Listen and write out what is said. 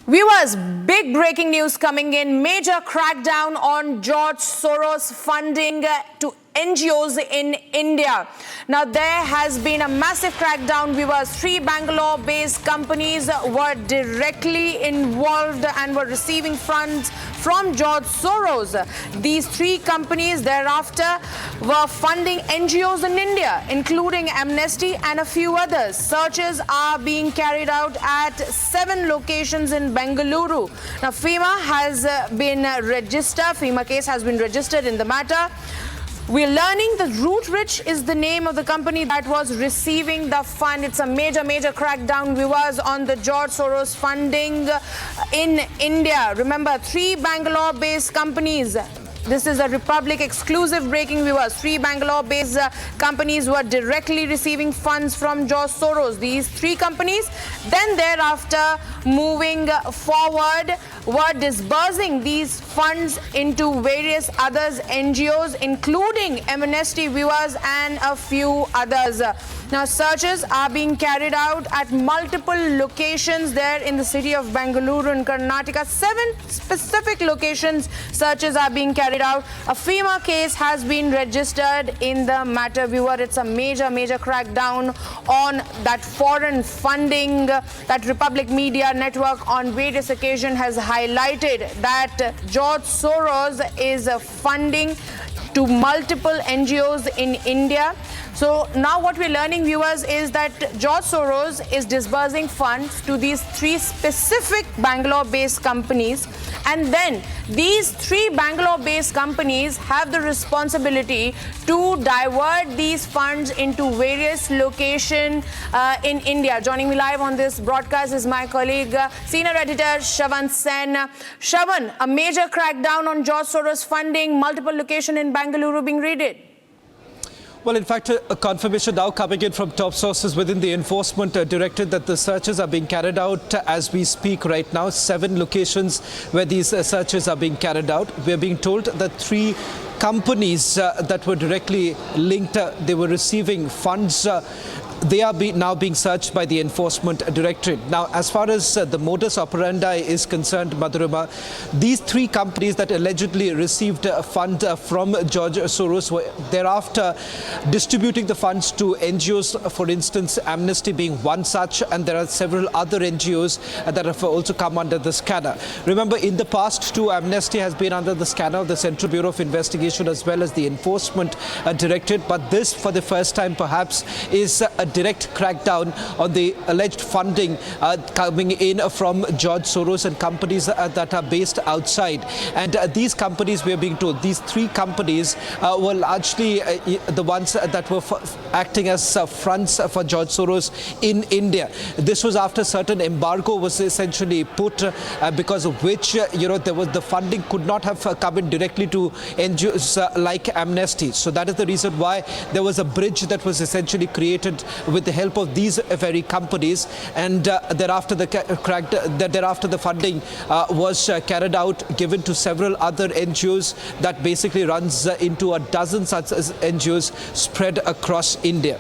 Viewers, big breaking news coming in. Major crackdown on George Soros funding to NGOs in India. Now, there has been a massive crackdown. Viewers, 3 Bangalore-based companies were directly involved and were receiving funds from George Soros. These 3 companies thereafter were funding NGOs in India, including Amnesty and a few others. Searches are being carried out at 7 locations in Bengaluru. Now, FEMA has been registered. FEMA case has been registered in the matter. We're learning that Rootrich is the name of the company that was receiving the fund. It's a major crackdown, viewers, on the George Soros funding in India. Remember, 3 Bangalore-based companies. This is a Republic exclusive breaking, viewers. 3 Bangalore-based companies were directly receiving funds from George Soros. These 3 companies then thereafter moving forward were disbursing these funds into various others NGOs, including Amnesty, viewers, and a few others. Now, searches are being carried out at multiple locations there in the city of Bengaluru in Karnataka. 7 specific locations searches are being carried out. A FEMA case has been registered in the matter, viewer. It's a major crackdown on that foreign funding. That Republic Media Network on various occasions has highlighted that George Soros is funding to multiple NGOs in India. So now what we're learning, viewers, is that George Soros is disbursing funds to these 3 specific Bangalore-based companies, and then these 3 Bangalore-based companies have the responsibility to divert these funds into various locations in India. Joining me live on this broadcast is my colleague, senior editor Shravan Sen. Shravan, a major crackdown on George Soros funding, multiple locations in Bengaluru being raided. Well, in fact, a confirmation now coming in from top sources within the enforcement directorate that the searches are being carried out as we speak right now. 7 locations where these searches are being carried out. We are being told that 3 companies that were directly linked, they were receiving funds. They are now being searched by the enforcement directorate. Now, as far as the modus operandi is concerned, Madhurima, these 3 companies that allegedly received a fund from George Soros were thereafter distributing the funds to NGOs, for instance, Amnesty being one such, and there are several other NGOs that have also come under the scanner. Remember, in the past too, Amnesty has been under the scanner of the Central Bureau of Investigation as well as the enforcement directorate, but this, for the first time perhaps, is a direct crackdown on the alleged funding coming in from George Soros and companies that are based outside. And these companies, we are being told, these 3 companies were largely the ones that were acting as fronts for George Soros in India. This was after certain embargo was essentially put, because of which there was the funding could not have come in directly to NGOs like Amnesty. So that is the reason why there was a bridge that was essentially created with the help of these very companies, and thereafter the funding was carried out, given to several other NGOs that basically runs into a dozen such NGOs spread across India.